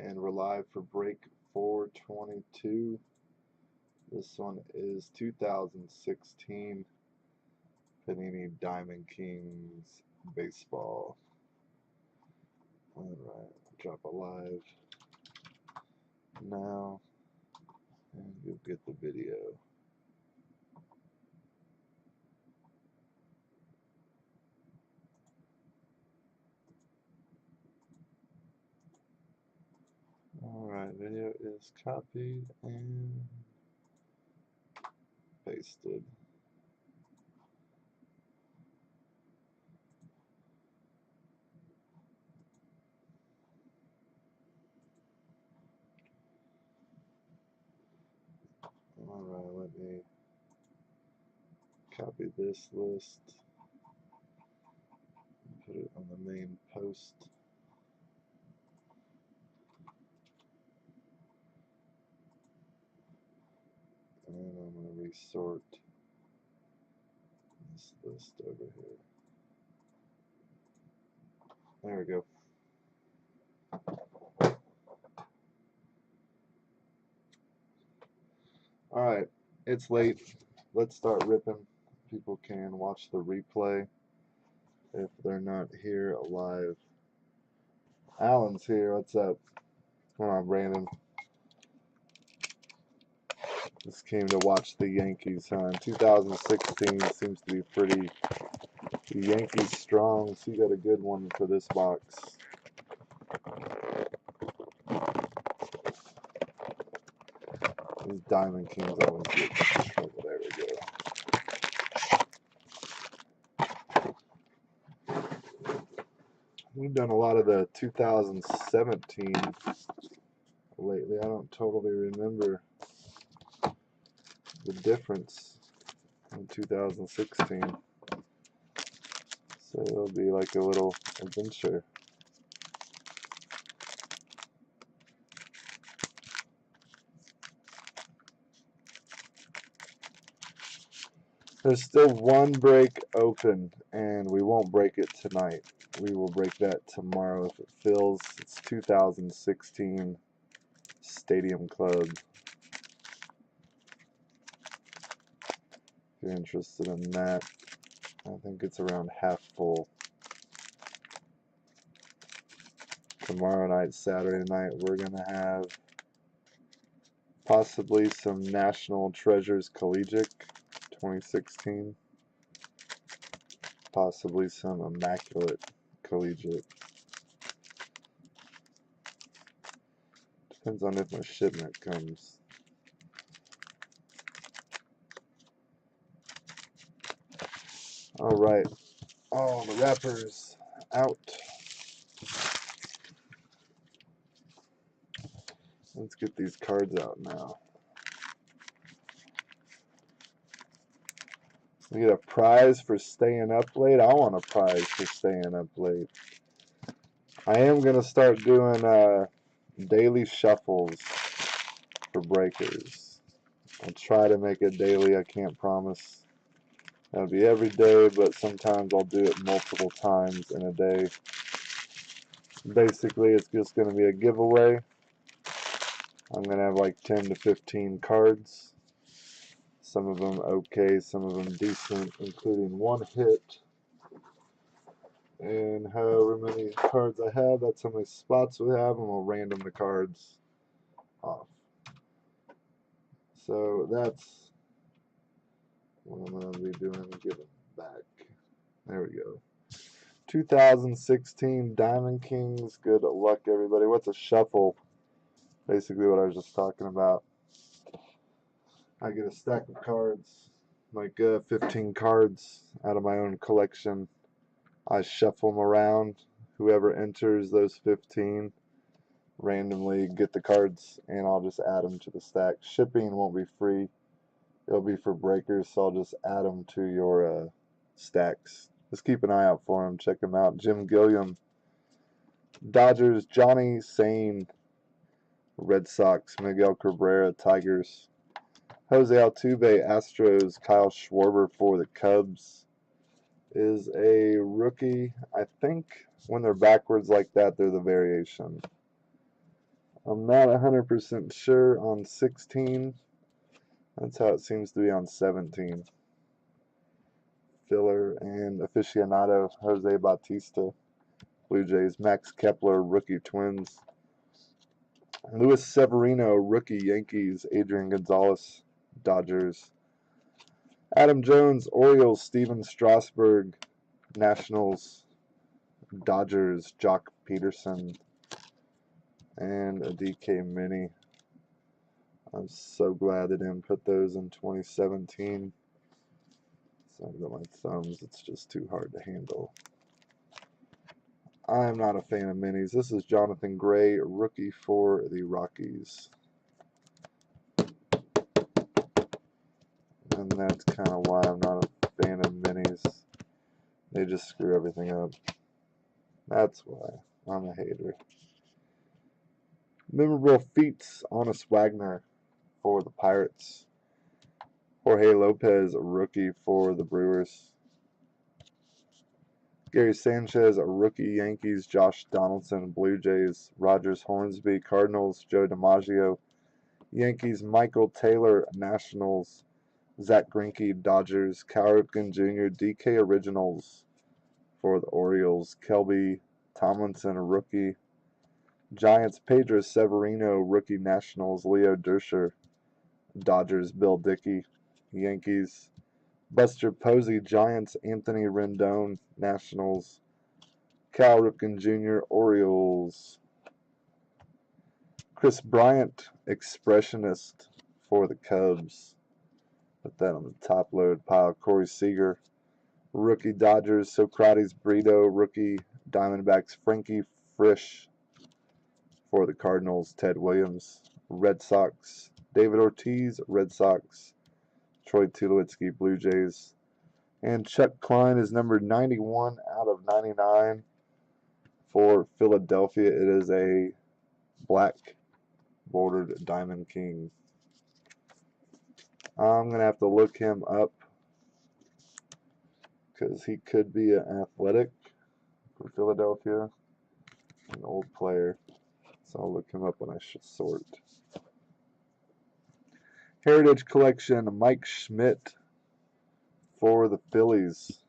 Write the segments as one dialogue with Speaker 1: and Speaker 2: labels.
Speaker 1: And we're live for break 422. This one is 2016 Panini Diamond Kings Baseball. Alright, drop a live now and you'll get the video. Alright, video is copied and pasted. Alright, let me copy this list and put it on the main post. And I'm going to resort this list over here. There we go. Alright, it's late. Let's start ripping. People can watch the replay if they're not here live. Alan's here. What's up? Come on, Brandon. Just came to watch the Yankees, huh? 2016 seems to be pretty Yankees strong, so you got a good one for this box. These Diamond Kings always get in trouble. There we go. We've done a lot of the 2017 lately. I don't totally remember the difference in 2016. So it'll be like a little adventure. There's still one break open, and we won't break it tonight. We will break that tomorrow if it fills. It's 2016 Stadium Club. If you're interested in that, I think it's around half full. Tomorrow night, Saturday night, we're going to have possibly some National Treasures Collegiate 2016. Possibly some Immaculate Collegiate. Depends on if my shipment comes. Alright. Oh, the wrapper's out. Let's get these cards out now. We get a prize for staying up late. I want a prize for staying up late. I am going to start doing daily shuffles for breakers. I'll try to make it daily. I can't promise that'll be every day, but sometimes I'll do it multiple times in a day. Basically, it's just going to be a giveaway. I'm going to have like 10 to 15 cards. Some of them okay, some of them decent, including one hit. And however many cards I have, that's how many spots we have, and we'll random the cards off. So that's what I'm going to be doing, give it back. There we go. 2016 Diamond Kings. Good luck, everybody. What's a shuffle? Basically what I was just talking about. I get a stack of cards, like 15 cards out of my own collection. I shuffle them around. Whoever enters those 15 randomly get the cards, and I'll just add them to the stack. Shipping won't be free. It'll be for breakers, so I'll just add them to your stacks. Just keep an eye out for them. Check them out. Jim Gilliam, Dodgers, Johnny Sane, Red Sox, Miguel Cabrera, Tigers, Jose Altuve, Astros, Kyle Schwarber for the Cubs is a rookie. I think when they're backwards like that, they're the variation. I'm not 100% sure on 16. That's how it seems to be on 17. Filler and aficionado, Jose Bautista, Blue Jays. Max Kepler, rookie Twins. Luis Severino, rookie Yankees. Adrian Gonzalez, Dodgers. Adam Jones, Orioles. Steven Strasburg, Nationals. Dodgers, Jock Peterson. And a DK Mini. I'm so glad they didn't put those in 2017. So I've got my thumbs, it's just too hard to handle. I'm not a fan of minis. This is Jonathan Gray, rookie for the Rockies. And that's kind of why I'm not a fan of minis. They just screw everything up. That's why I'm a hater. Memorable feats, Honest Wagner for the Pirates. Jorge Lopez, rookie for the Brewers. Gary Sanchez, rookie Yankees. Josh Donaldson, Blue Jays. Rogers Hornsby, Cardinals. Joe DiMaggio, Yankees. Michael Taylor, Nationals. Zach Greinke, Dodgers. Cal Ripken Jr., DK Originals for the Orioles. Kelby Tomlinson, rookie. Giants. Pedro Severino, rookie Nationals. Leo Durscher, Dodgers. Bill Dickey, Yankees. Buster Posey, Giants. Anthony Rendon, Nationals. Cal Ripken Jr., Orioles. Chris Bryant, Expressionist for the Cubs. Put that on the top load pile. Corey Seager, rookie Dodgers. Socrates Brito, rookie Diamondbacks. Frankie Frisch for the Cardinals. Ted Williams, Red Sox. David Ortiz, Red Sox. Troy Tulowitzki, Blue Jays. And Chuck Klein is numbered 91 out of 99 for Philadelphia. It is a black bordered Diamond King. I'm going to have to look him up because he could be an athletic for Philadelphia, an old player. So I'll look him up when I should sort. Heritage Collection, Mike Schmidt for the Phillies.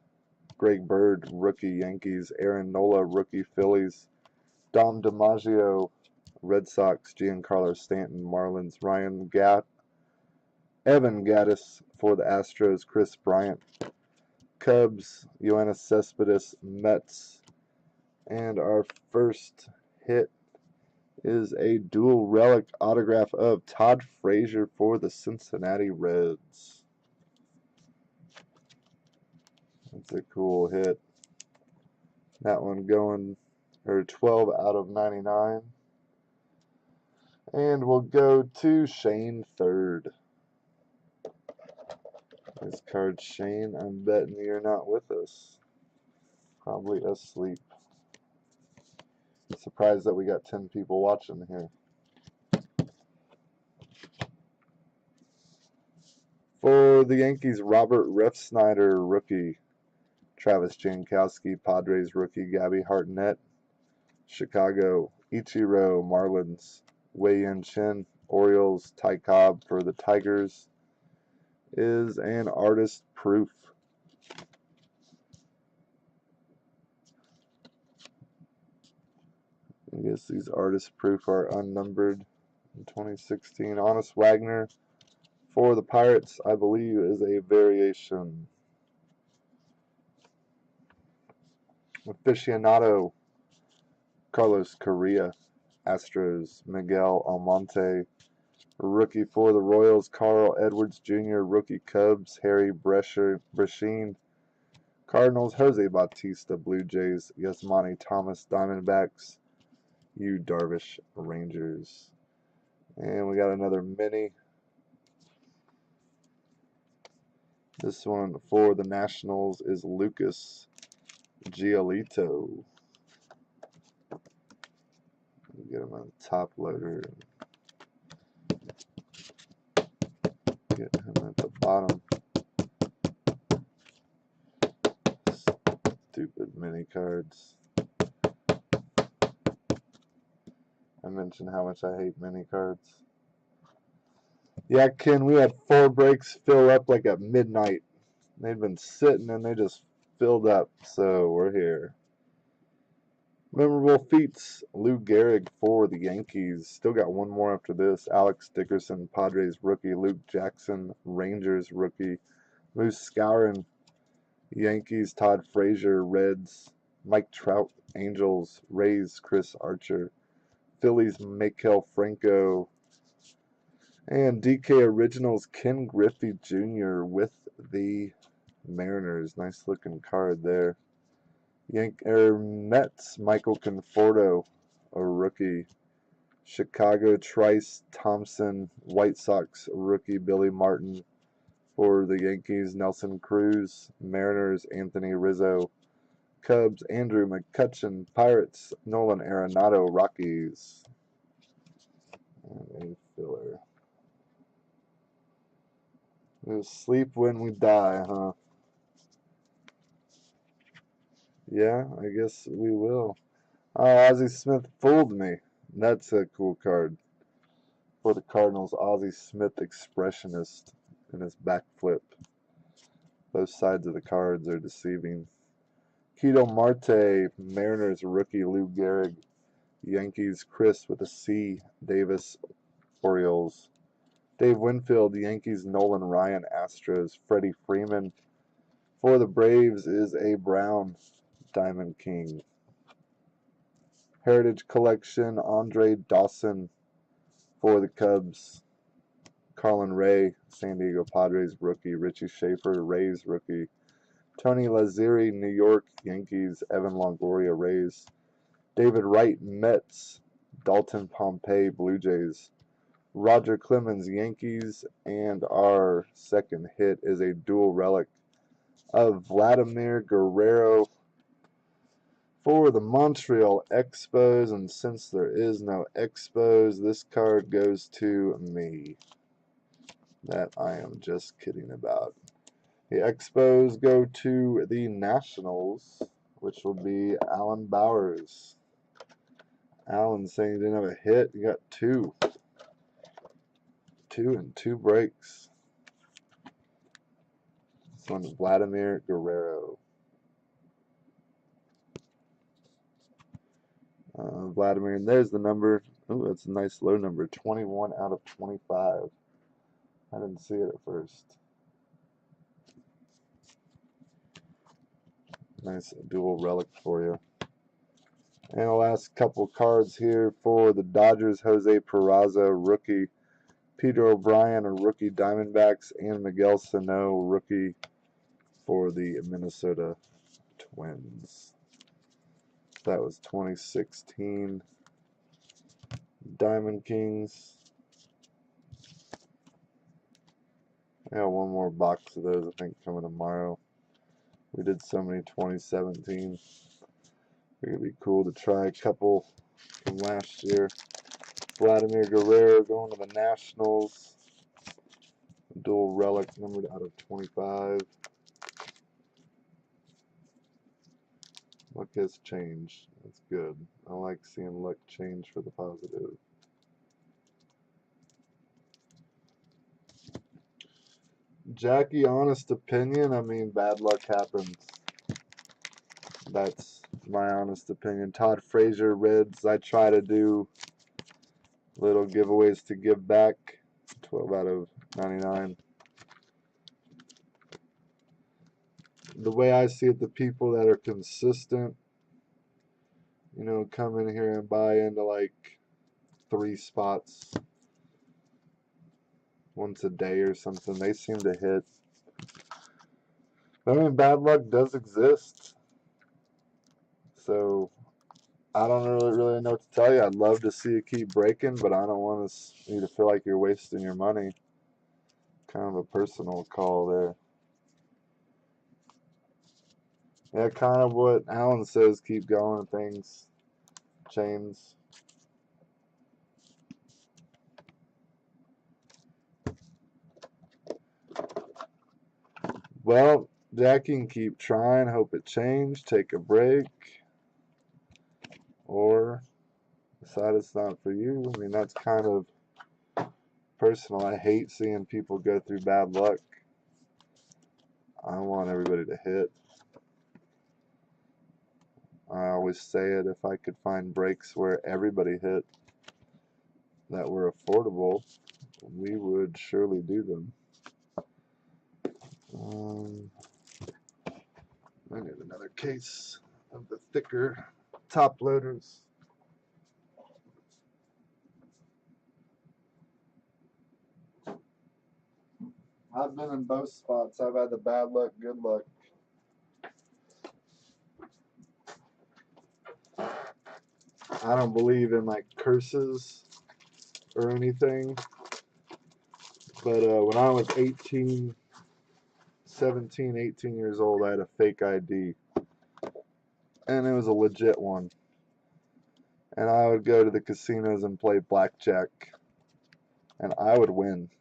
Speaker 1: Greg Bird, rookie Yankees. Aaron Nola, rookie Phillies. Dom DiMaggio, Red Sox. Giancarlo Stanton, Marlins. Evan Gattis for the Astros. Chris Bryant, Cubs. Yoenis Cespedes, Mets. And our first hit is a dual relic autograph of Todd Frazier for the Cincinnati Reds. That's a cool hit. That one going, or 12 out of 99. And we'll go to Shane third. This card, Shane, I'm betting you're not with us. Probably asleep. Surprised that we got 10 people watching here. For the Yankees, Robert Refsnyder, rookie. Travis Jankowski, Padres rookie. Gabby Hartnett, Chicago. Ichiro, Marlins. Wei-Yin Chen, Orioles. Ty Cobb for the Tigers is an artist proof. I guess these artist proof are unnumbered in 2016. Honest Wagner for the Pirates, I believe, is a variation. Aficionado, Carlos Correa, Astros. Miguel Almonte, rookie for the Royals. Carl Edwards Jr., rookie Cubs. Harry Brecheen, Cardinals. Jose Bautista, Blue Jays. Yasmani Thomas, Diamondbacks. Yu Darvish, Rangers. And we got another mini. This one for the Nationals is Lucas Giolito. Get him on the top loader. Get him at the bottom. Stupid mini cards. I mentioned how much I hate mini cards. Yeah, Ken, we had 4 breaks fill up like at midnight. They'd been sitting and they just filled up, so we're here. Memorable feats. Lou Gehrig for the Yankees. Still got one more after this. Alex Dickerson, Padres rookie. Luke Jackson, Rangers rookie. Moose Skowron, Yankees. Todd Frazier, Reds. Mike Trout, Angels. Rays, Chris Archer. Phillies, Maikel Franco. And DK Originals, Ken Griffey Jr. with the Mariners. Nice looking card there. Mets, Michael Conforto, a rookie. Chicago, Trice Thompson. White Sox, rookie Billy Martin. For the Yankees, Nelson Cruz. Mariners, Anthony Rizzo. Cubs, Andrew McCutchen. Pirates, Nolan Arenado. Rockies. And a filler. We'll sleep when we die, huh? Yeah, I guess we will. Oh, Ozzie Smith fooled me. That's a cool card. For the Cardinals, Ozzie Smith expressionist in his backflip. Both sides of the cards are deceiving. Keto Marte, Mariners rookie Lou Gehrig. Yankees Chris with a C. Davis, Orioles. Dave Winfield, Yankees Nolan Ryan, Astros. Freddie Freeman. For the Braves is A. Brown, Diamond King. Heritage Collection, Andre Dawson for the Cubs. Carlin Ray, San Diego Padres rookie. Richie Schaefer, Rays rookie. Tony Lazzeri, New York Yankees. Evan Longoria, Rays. David Wright, Mets. Dalton Pompey, Blue Jays. Roger Clemens, Yankees. And our second hit is a dual relic of Vladimir Guerrero for the Montreal Expos. And since there is no Expos, this card goes to me. That I am just kidding about. The Expos go to the Nationals, which will be Alan Bowers. Alan saying he didn't have a hit. He got 2. 2 and 2 breaks. This one's Vladimir Guerrero. Vladimir, and there's the number. Oh, that's a nice low number. 21 out of 25. I didn't see it at first. Nice dual relic for you. And the last couple cards here for the Dodgers, Jose Peraza, rookie. Peter O'Brien, a rookie Diamondbacks, and Miguel Sano, rookie for the Minnesota Twins. That was 2016 Diamond Kings. I got one more box of those, I think, coming tomorrow. We did so many 2017. It'd be cool to try a couple from last year. Vladimir Guerrero going to the Nationals. Dual relic numbered out of 25. Luck has changed. That's good. I like seeing luck change for the positive. Jackie, honest opinion, I mean, bad luck happens. That's my honest opinion. Todd Frazier, Reds, I try to do little giveaways to give back. 12 out of 99. The way I see it, the people that are consistent, you know, come in here and buy into like 3 spots once a day or something, they seem to hit. I mean, bad luck does exist. So, I don't really know what to tell you. I'd love to see it keep breaking, but I don't want you to feel like you're wasting your money. Kind of a personal call there. Yeah, kind of what Alan says, keep going, things, chains. Well, Jackie can keep trying, hope it changed, take a break, or Sad it's not for you. I mean, that's kind of personal. I hate seeing people go through bad luck. I want everybody to hit. I always say it, if I could find breaks where everybody hit that were affordable, we would surely do them. I need another case of the thicker top loaders. I've been in both spots. I've had the bad luck, good luck. I don't believe in like curses or anything, but when I was 18, 17, 18 years old, I had a fake ID, and it was a legit one. And I would go to the casinos and play blackjack, and I would win.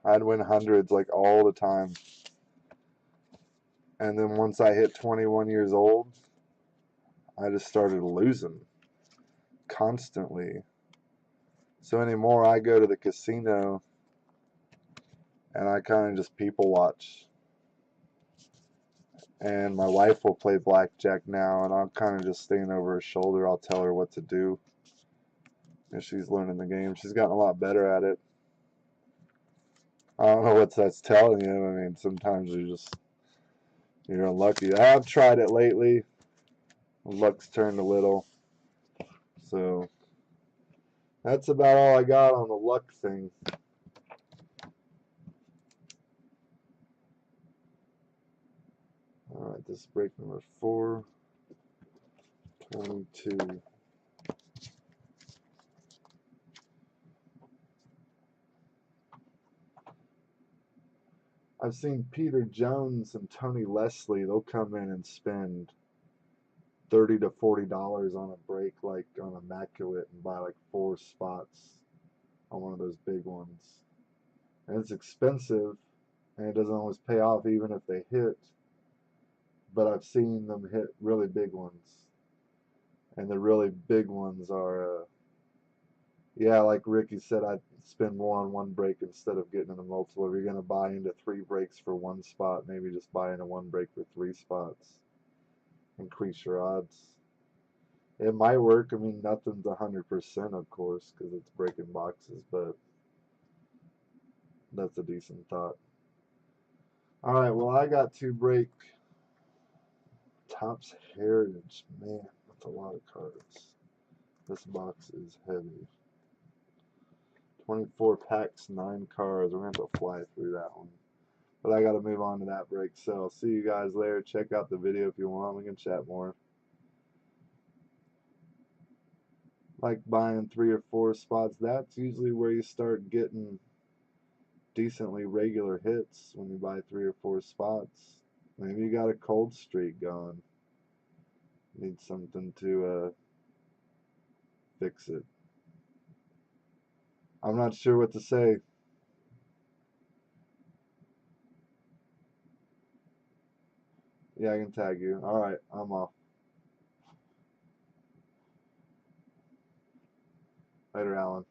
Speaker 1: I'd win hundreds like all the time. And then once I hit 21 years old, I just started losing constantly. So anymore, I go to the casino and I kind of just people watch. And my wife will play blackjack now, and I'll kind of just stand over her shoulder. I'll tell her what to do. And she's learning the game. She's gotten a lot better at it. I don't know what that's telling you. I mean, sometimes you're unlucky. I've tried it lately. Luck's turned a little. So that's about all I got on the luck thing. Alright, this is break number 422. I've seen Peter Jones and Tony Leslie, they'll come in and spend $30 to $40 on a break like on Immaculate and buy like 4 spots on one of those big ones. And it's expensive and it doesn't always pay off even if they hit, but I've seen them hit really big ones. And the really big ones are, yeah, like Ricky said, I'd spend more on one break instead of getting into multiple. If you're going to buy into 3 breaks for 1 spot, maybe just buy into 1 break for 3 spots. Increase your odds. It might work. I mean, nothing's 100%, of course, because it's breaking boxes, but that's a decent thought. All right, well, I got to break Topps Heritage. Man, that's a lot of cards. This box is heavy. 24 packs, 9 cards. We're going to have to fly through that one. But I got to move on to that break. So I'll see you guys later. Check out the video if you want. We can chat more. Like buying 3 or 4 spots. That's usually where you start getting decently regular hits, when you buy 3 or 4 spots. Maybe you got a cold streak going. Need something to fix it. I'm not sure what to say. Yeah, I can tag you. Alright, I'm off. Later, Alan.